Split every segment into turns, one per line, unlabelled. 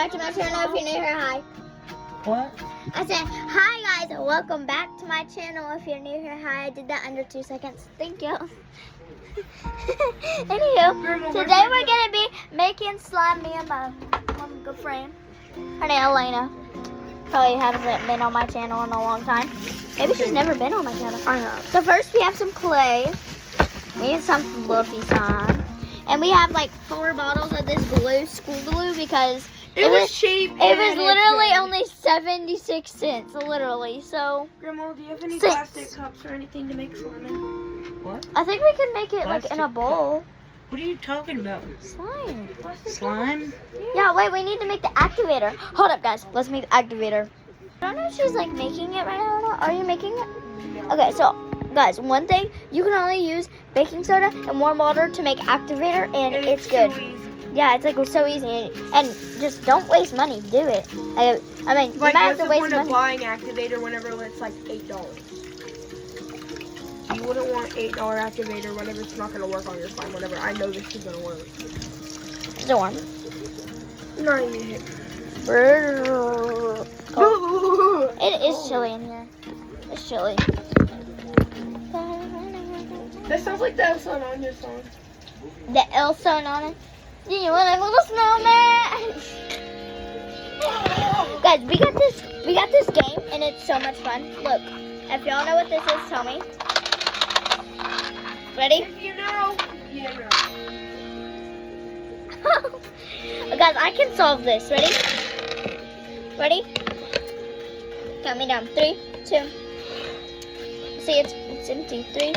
back to my channel. If you're new here, hi.
What?
I said, hi guys, welcome back to my channel. If you're new here, hi. I did that under 2 seconds. Thank you. Anywho, today we're going to be making slime, me and my good friend. Her name Elena. Probably hasn't been on my channel in a long time. Maybe she's never been on my channel. I know. So first we have some clay. We need some fluffy slime. And we have like 4 bottles of this glue, school glue, because
it was cheap.
It was literally only 76 cents, literally. So,
Grandma, do you have any plastic cups or anything to make slime in?
What?
I think we can make it
Plastic
like in a bowl.
What are you talking about?
Slime.
Slime?
Yeah, wait, we need to make the activator. Hold up, guys. Let's make the activator. I don't know if she's like making it right now or not. Are you making it? Okay, so guys, one thing, you can only use baking soda and warm water to make activator, and it's good.
So easy.
Yeah, it's like so easy, and just don't waste money. Do it. I mean, you
Like,
might have
what's
to
the
waste
point of
money.
buying activator whenever it's like $8? You wouldn't want $8 activator whenever it's not gonna work on your slime. Whenever I know this is gonna work.
Is it warm?
Not yet.
Oh, it is chilly in here. It's chilly.
That sounds like the Elsa on your song.
The Elsa on it. Do you want a little snowman? Guys, we got this game and it's so much fun. Look, if y'all know what this is, tell me. Ready?
If you know, you know.
Guys, I can solve this. Ready? Ready? Count me down. 3, 2. See, it's empty. 3,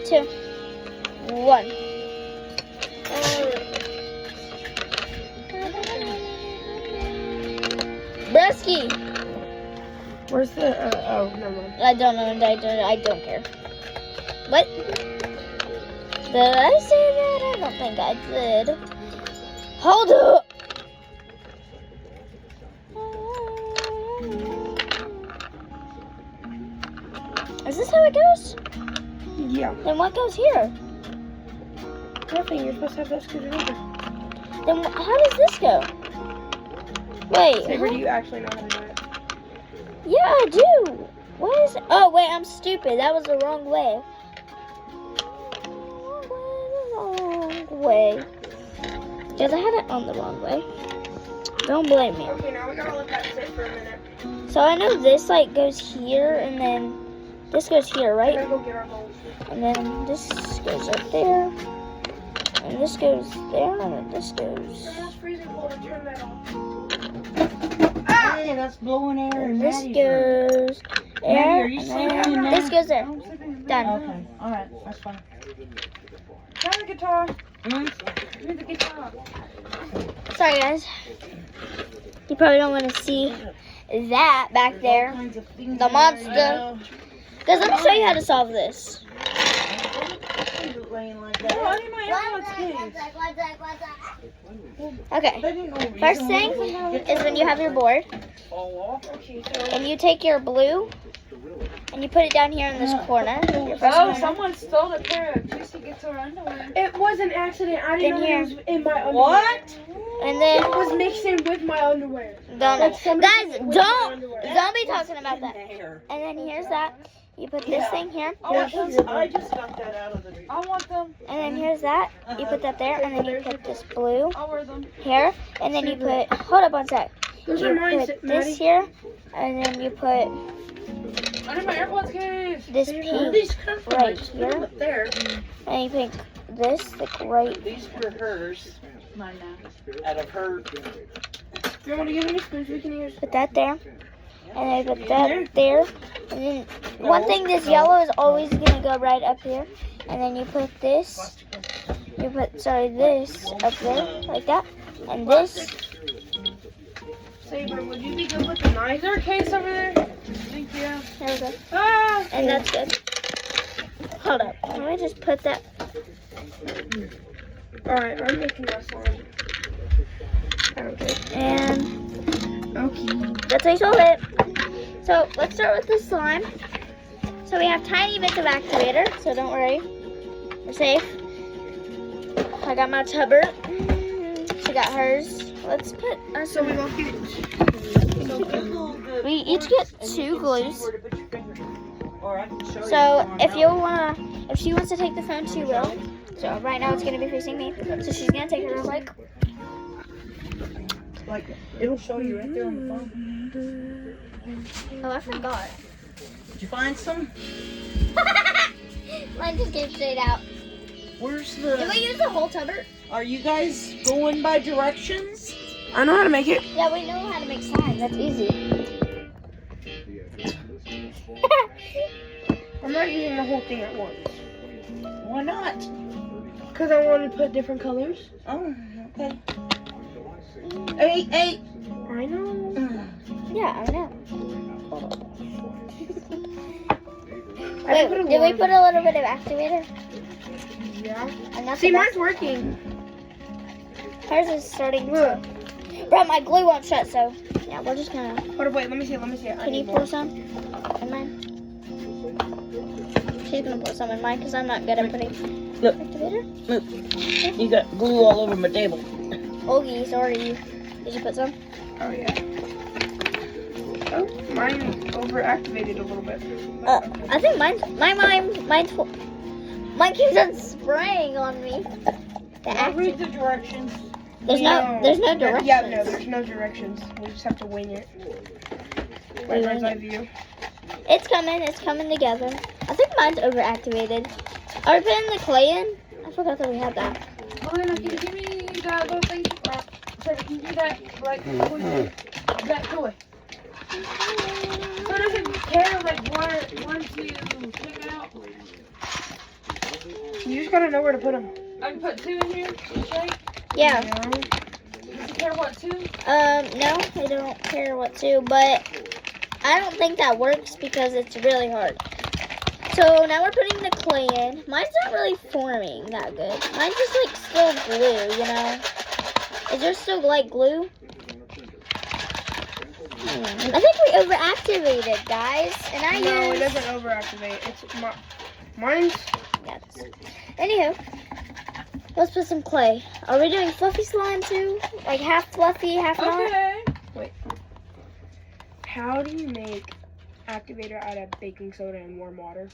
2, 1. Brusky.
Where's the? Oh, never mind.
I don't know. I don't care. What? Did I say that? I don't think I did. Hold up. Is this how it goes?
Yeah.
Then what goes here?
Nothing. You're supposed to have that scooted over.
Then how does this go? Wait.
Saber, do you actually know how to do it?
Yeah, I do. What is it? Oh, wait, I'm stupid. That was the wrong way. Wrong way. Because I had it on the wrong way. Don't blame me.
Okay, now we gotta let that sit for a minute.
So I know this like goes here, and then this goes here,
We're
right?
gonna go get our bowls.
And then this goes up there. And this goes there, and then this goes.
Grandma's freezing cold. Turn that off.
Hey, that's blowing air
And
and
this
Maddie's
goes there.
Maddie, are you
And
sleeping
then
now?
this goes there. Done.
Okay, alright, that's fine.
Grab the guitar.
Mm?
Give me the guitar.
Sorry, guys. You probably don't want to see that back there. The monster. Guys, let me show you how to solve this.
Oh, I need my AirPods case.
Okay. First thing is when you have your board,
Okay, so.
and you take your blue, and you put it down here in this corner. Your first corner.
Someone stole a pair of Juicy Guitar underwear. It was an accident. I didn't know
Then
it was in my underwear.
What?
And then
It was mixed in with my underwear.
don't
Like somebody
guys,
did it with my
don't
underwear.
be talking about that. And then here's that. You put this thing here,
I just got that out of the...
I want them.
and then here's that. You put that there, and then you put this blue
I'll wear them.
here, and then you put. Hold up one sec.
Those
You
are mine,
put
Maddie.
this here, and then you put
I need my AirPods case.
this
Where
pink
these come from?
right
I just put them
here,
up there.
and you pick this like right.
These were hers. Mine now. Out of her...
Do you want to give me a spoon we can use?
Put that there, and then put that there, and then one thing, this yellow is always gonna go right up here, and then you put this. You put this up there like that, and this.
Saber, would you be good with the Nizer case over there? Thank you.
There we go.
Ah!
And that's good. Hold up. Let me just put that.
Alright, I'm making my slime. Okay.
And
Okay.
that's how you solve it. So let's start with the slime. So we have tiny bits of activator, so don't worry. We're safe. I got my tubber. She got hers. let's put our
So we both get.
We each get 2 glues.
Or I can show you
So
one
if
out.
you wanna, if she wants to take the phone, she will. So right now it's gonna be facing me. So she's gonna take it real quick.
Like, it'll show you right there on the phone.
Oh, I forgot.
Did you find some?
Mine just came straight out.
Where's
Did we
the...
use the whole tubber?
Are you guys going by directions?
I know how to make it.
Yeah, we know how to make slime. That's easy.
I'm not using the whole thing at once.
Why not?
Because I want to put different colors.
Oh, okay. Hey.
I know.
Yeah, I know.
I
Wait,
put a
did we
lot
put a little bit of activator?
Yeah.
And that's
See,
the
mine's working.
hers is starting
Look.
to. Bro, my glue won't shut, so yeah, we're just gonna.
Hold on, wait. Let me see. I
Can you
need
pour
more.
some in mine? She's gonna pour some in mine because I'm not good at putting
Look.
activator.
Look. You got glue all over my table.
Ogie, sorry. Did you put some?
Oh yeah. Oh, mine overactivated a little bit.
I think mine keeps on spraying on me. The
I'll read
active.
the directions.
There's no directions.
Yeah, no, there's no directions. We just have to wing it.
Wing
Bird's eye
it.
view.
It's coming together. I think mine's overactivated. Are we putting the clay in? I forgot that we had that.
Elena, can you give me that little thing? Sorry, can you do that, like, that toy? So it doesn't care, like, one to check out?
You just gotta know where to put them.
I can put 2 in here, right?
Yeah.
Does it care what 2?
No, I don't care what to, but I don't think that works because it's really hard. So now we're putting the clay in. Mine's not really forming that good. Mine's just like still glue, you know? Is there still like glue? I think we overactivated, guys. And I
No, it
used...
doesn't overactivate. It's mine's.
Yes. Anywho, let's put some clay. Are we doing fluffy slime too? Like half fluffy, half not?
Okay.
How do you make activator out of baking soda and warm water?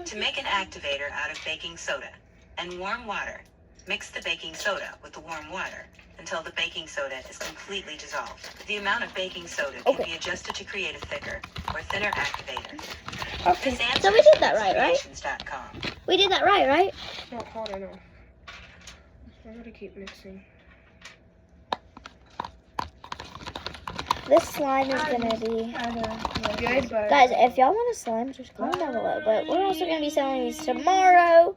To make an activator out of baking soda and warm water, mix the baking soda with the warm water until the baking soda is completely dissolved. The amount of baking soda can be adjusted to create a thicker or thinner activator.
Okay.
This
So
answer
we
is
did that right, right?
creations.com.
We did that right?
No, hold on, no. I gotta keep mixing.
This slime is gonna be...
Good, but
Guys, if y'all want a slime, just comment down below. But we're also gonna be selling these tomorrow.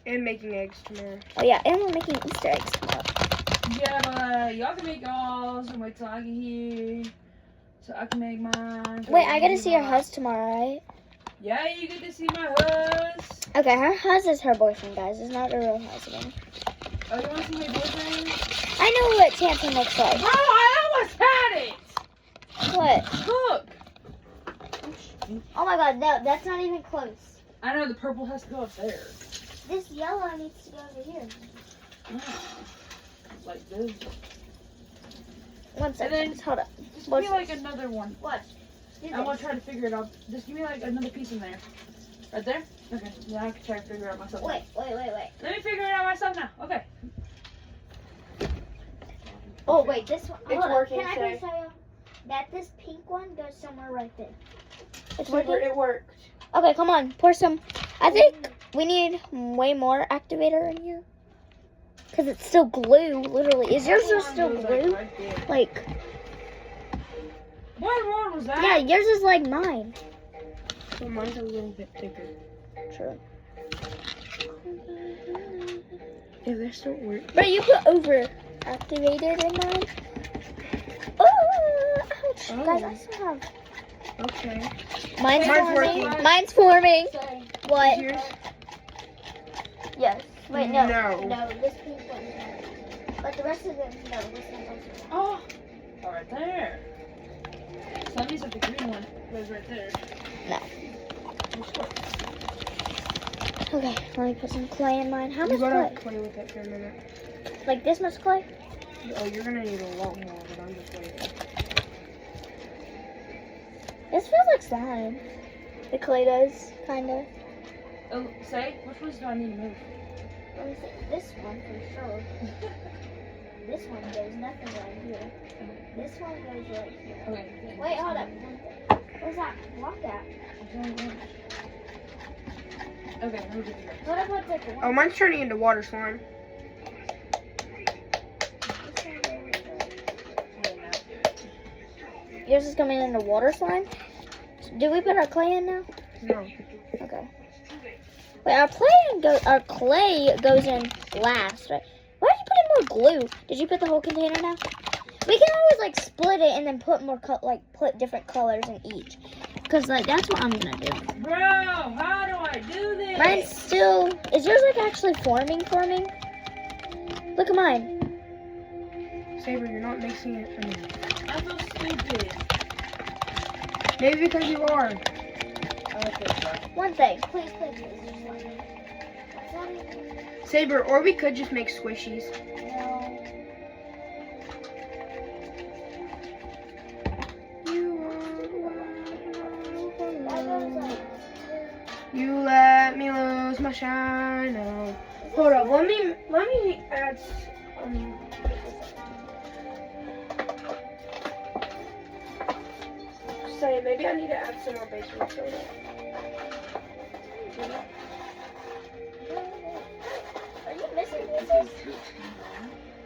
and making eggs tomorrow.
Oh yeah, and we're making Easter eggs tomorrow.
Yeah, but y'all can make y'all's and wait till I get here. So I can make mine.
Wait, I gotta see her hus tomorrow, right?
Yeah, you get to see my hus.
Okay, her hus is her boyfriend, guys. It's not her real husband.
Oh, you want to see my boyfriend?
I know what Chanson looks like.
Bro, I almost had it.
What?
Look.
Oh my god, no, that's not even close.
I know the purple has to go up there.
This yellow needs to go over here.
Like this.
One second,
then-
hold up.
Just give me like another one.
What?
I'm gonna try to figure it out. Just give me like another piece in there. Right there? Okay. Yeah, I can try to figure it out myself.
Wait.
Let me figure it out myself now. Okay.
Oh wait, this one.
It's
hold up.
working,
Can I
Shay.
just tell you that this pink one goes somewhere right there? It's
Super,
working.
it worked.
Okay, come on, pour some. I think we need way more activator in here. Cause it's still glue, literally. Is yours just still glue?
Right there.
Like,
What one was that?
yeah, yours is like mine.
So mine's a little bit thicker.
True.
If this don't work.
But you put over activated in mine. Oh, ouch.
Oh.
Guys, I still have.
Okay.
Mine's
Mine's
forming.
working.
Mine's forming. What?
Yours?
Yes. Wait, no.
No.
This pink one. But the rest of them, no. This one's also.
Oh. Oh, right there. Some of the green one goes right there.
Okay, let me put some clay in mine. How
You
much
gotta
clay?
play with it for a minute.
Like this much clay?
Oh, you're gonna need a lot more, but I'm just waiting.
This feels like slime. The clay does, kinda.
Oh, say, which ones do I need to move?
Let me see. This one for sure. This one goes nothing right here. This one goes right here.
Okay.
Wait, hold up. Where's that block at?
Okay, let me get you.
What if I take one?
Oh, mine's turning into water slime.
Yours is coming into water slime? Did we put our clay in now?
No.
Okay. Wait, our clay goes in last, right? Why did you put in more glue? Did you put the whole container now? We can always like split it and then put more put different colors in each. Cause like that's what I'm gonna do.
Bro, how do I do this?
Mine's still. Is yours like actually forming? Look at mine.
Saber, you're not mixing it.
I'm so stupid.
Maybe because you are.
One thing, please.
Saber, or we could just make squishies.
No.
You let me lose my shine. Oh. Hold up, let me add say maybe I need to add some more baking soda.
Are you missing pieces?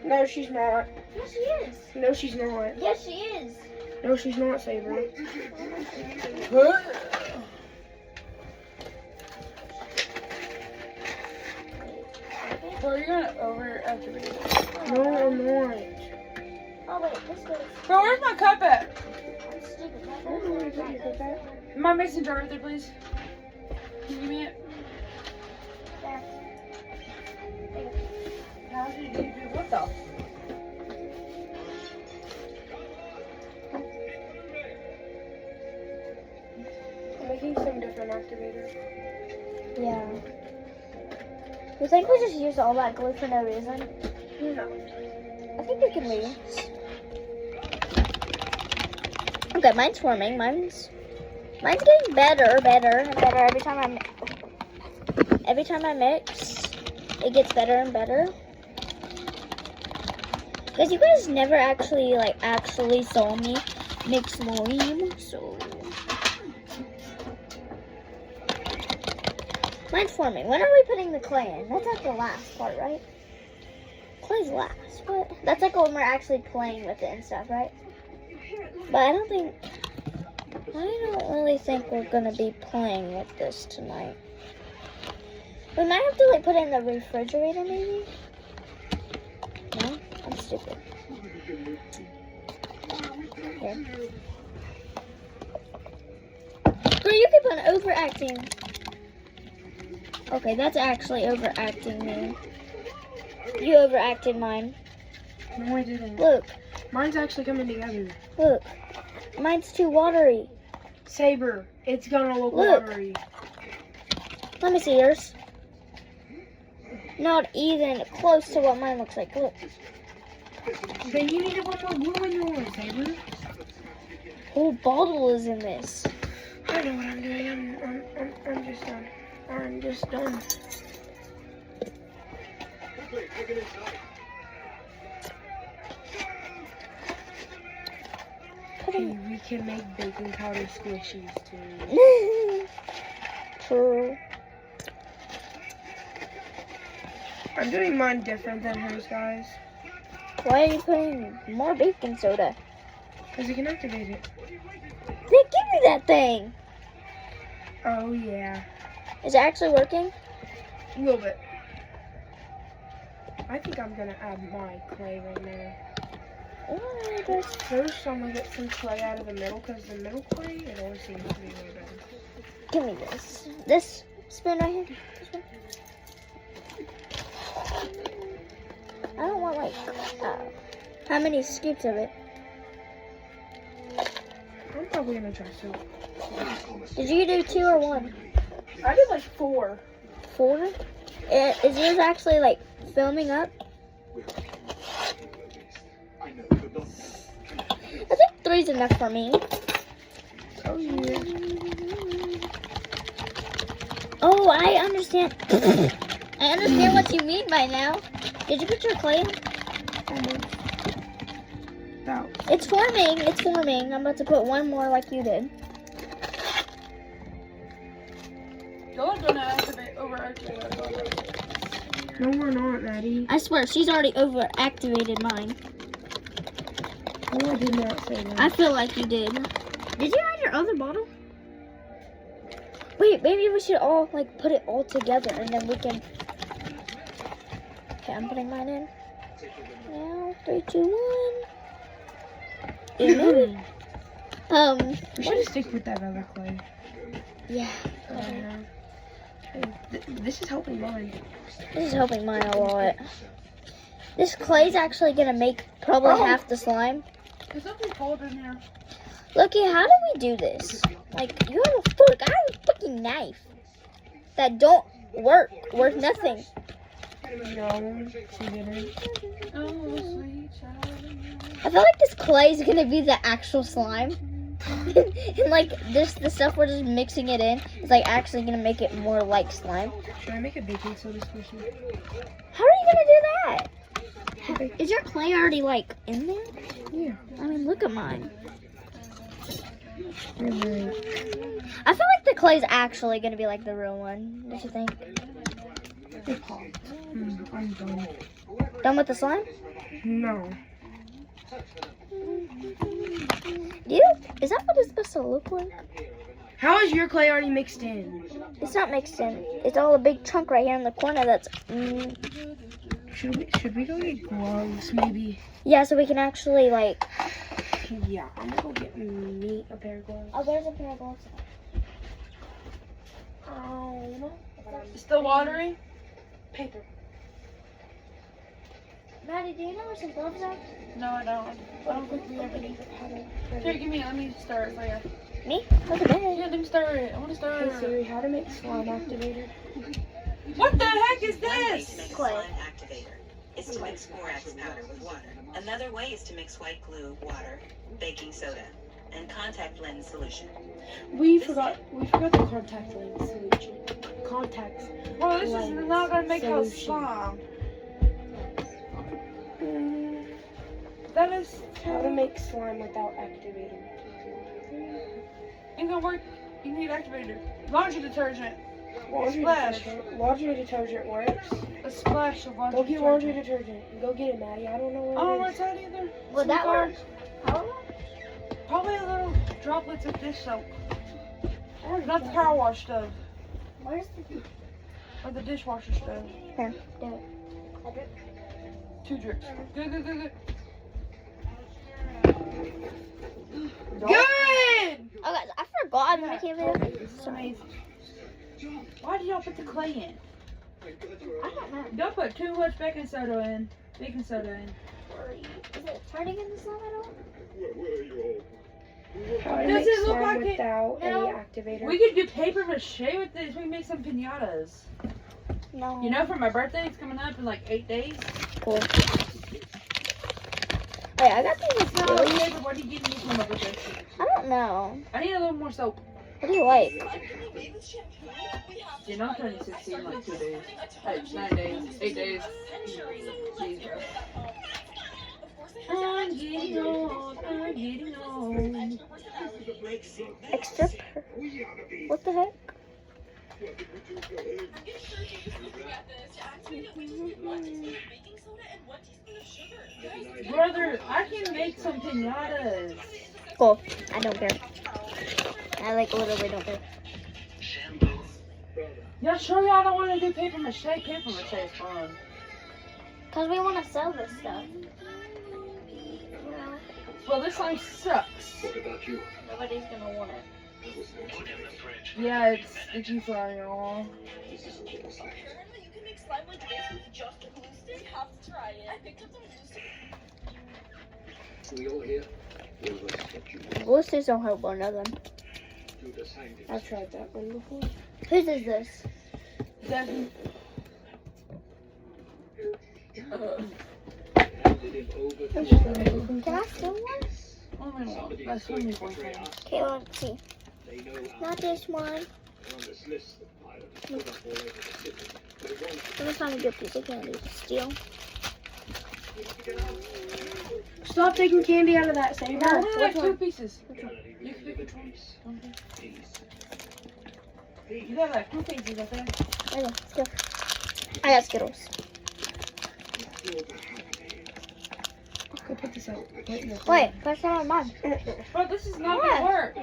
No, she's not.
Yes, she is.
No, she's not.
Yes, she is.
No, she's not, Saber.
Bro, you're gonna overactivate it.
No, I'm not.
Oh wait, this goes.
Bro, where's my cup at?
I'm stupid.
My mason jar right there, please. Can you give me it? How did you do what the?
I'm making some different activators.
Yeah. You think we just used all that glue for no reason?
No.
I think we can reuse. Okay, mine's forming. Mine's getting better and better every time I mix. It gets better and better. Because you guys never actually saw me mix slime, so mine's forming. When are we putting the clay in? That's like the last part, right? Clay's last, but that's like when we're actually playing with it and stuff, right? But I don't really think we're gonna be playing with this tonight. We might have to like put it in the refrigerator, maybe. No, I'm stupid. Here. Girl, you keep on overacting. Okay, that's actually overacting me. You overacted mine.
No, I didn't.
Look,
Mine's actually coming together.
look. Mine's too watery.
Saber, it's gonna look
Look.
watery.
Let me see yours. Not even close to what mine looks like. Look.
Then you need to put more glue in yours, Saber.
Whole bottle is in this.
I know what I'm doing. I'm just done. I'm just done. Hey, we can make baking powder squishies too.
True.
I'm doing mine different than hers, guys.
Why are you putting more baking soda?
Because you can activate it.
Then give me that thing.
Oh, yeah.
Is it actually working?
A little bit. I think I'm going to add my clay right now. First, I'm going to get some clay out of the middle because the middle clay, it always seems to be way better.
Give me this. This spoon right here. This one. I don't want how many scoops of it?
I'm probably going to try soup.
Did you do 2 or 1?
I did like 4.
4? Is yours actually like filming up? three's enough for me.
Oh, yeah.
Oh, I understand. I understand what you mean by now. Did you put your clay in?
About.
It's forming. It's forming. I'm about to put one more like you did.
Y'all are gonna overactivate.
No, we're not, Maddie.
I swear, she's already overactivated mine.
No, I did not say that.
I feel like you did. Did you add your other bottle? Wait, maybe we should all like put it all together and then we can. Okay, I'm putting mine in. Now, 3, 2, 1. Maybe.
We should stick with that other clay.
Yeah.
This is helping mine.
This is helping mine a lot. This clay's actually gonna make probably half the slime.
There's something cold in here.
Looky, how do we do this? Like, you have a fork. I have a fucking knife that don't work. Worth nothing.
No, she didn't.
Oh, sweet child.
I feel like this clay is gonna be the actual slime. And like this, the stuff we're just mixing it in is like actually gonna make it more like slime.
Should I make a baking soda squishy?
How are you gonna do that? Is your clay already like in there?
Yeah.
I mean, look at mine.
Really?
I feel like the clay's actually gonna be like the real one. What do you think?
It popped. I'm done.
Done with the slime?
No.
Is that what it's supposed to look like?
How is your clay already mixed in?
It's not mixed in. It's all a big chunk right here in the corner. That's
Should we go get gloves maybe?
yeah. So we can actually like.
Yeah, I'm gonna go get me a pair of gloves.
Oh, there's a pair of gloves.
Oh, no.
Still watery?
Paper.
Maddie, do you know where some gloves are?
No, I don't. I don't think we have any. Here, give me. Let me stir it for you.
Me? Look at that.
Yeah, let me stir it. I want to stir
Hey
it.
Siri, how to make slime activator?
What the heck is
One way to
this?
make a
Clay.
slime activator is to mix borax powder with water. Another way is to mix white glue, water, baking soda, and contact lens solution.
We forgot the contact lens solution. Contacts.
Bro, this is not gonna make house
Solution.
slime. That is
How to make slime without activator.
ain't gonna work. You need activator. Laundry detergent.
Laundry
Splash.
detergent. Laundry detergent works.
A splash of laundry
Go get laundry
detergent.
detergent. Go get it, Maddie. I don't know
I don't know
where
where
it
it's at either.
Would that work? How?
Probably a little droplets of dish soap. Not the power wash stove.
Where's the?
Or the dishwasher stove.
Here, do it.
2 drips. Good.
Good!
Oh, guys, I forgot I'm making a video.
This is amazing. Why did y'all put the clay in?
I don't know.
Don't put too much baking soda in.
Is it turning into slime at all?
How to
Does
make
it look
slime
like it?
without
No.
any activator.
We could do paper mache with this. We can make some pinatas.
No.
You know, for my birthday, it's coming up in like 8 days.
Cool. Wait, I got these
So,
really.
paper, what are you getting me for my birthday?
I don't know.
I need a little more soap.
What do you like?
You know, I'm turning 16 in like 2 days. Hey, 9 days, 8 days. Jeez, bro. I'm getting old.
Extra. What the heck?
Brother, I can make some pinatas.
Cool. I don't care. I like literally don't care.
Y'all sure y'all don't want to do paper mache? Paper mache is fun.
Cause we want to sell this stuff.
Well, this one sucks.
Nobody's gonna want it.
Yeah, it's sticky slime, y'all.
Apparently you can make slime like this with just a glue stick. Have to try it. I picked up some glue stick.
Glue sticks don't help one of them.
I've tried that one before.
Whose is this?
Doesn't.
Can I steal one?
Oh swimming boyfriend.
Okay, let's see. Not this one. Let me find a good piece of candy to steal.
Stop taking candy out of that saver.
No, only like
Which
two
one?
pieces. You can pick which one. You got like two pieces, I think.
Okay, let's go. I got Skittles.
Go put this out.
Wait, put some on mine.
Bro, this is not
What?
gonna work.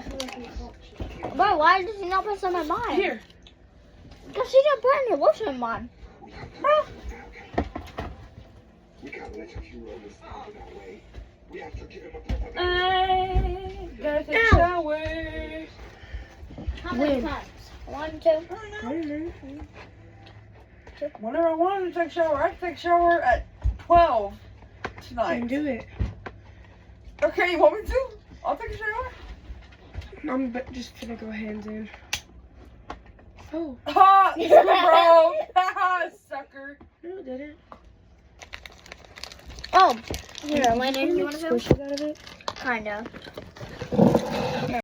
But why does he not put some on mine?
Here.
Because he didn't put any lotion on mine.
I gotta take a
Ow.
shower.
How many
When?
times? 1, 2.
Whenever I wanted to take a shower, I could take a shower at 12
Then
tonight.
do it.
Okay, you want me to? I'll take a shower.
I'm just gonna go hands in. Oh,
Ha! You broke! Ha! Sucker.
no, it didn't.
Oh, here, Elena, you want to go?
Squish it out of it.
Kinda.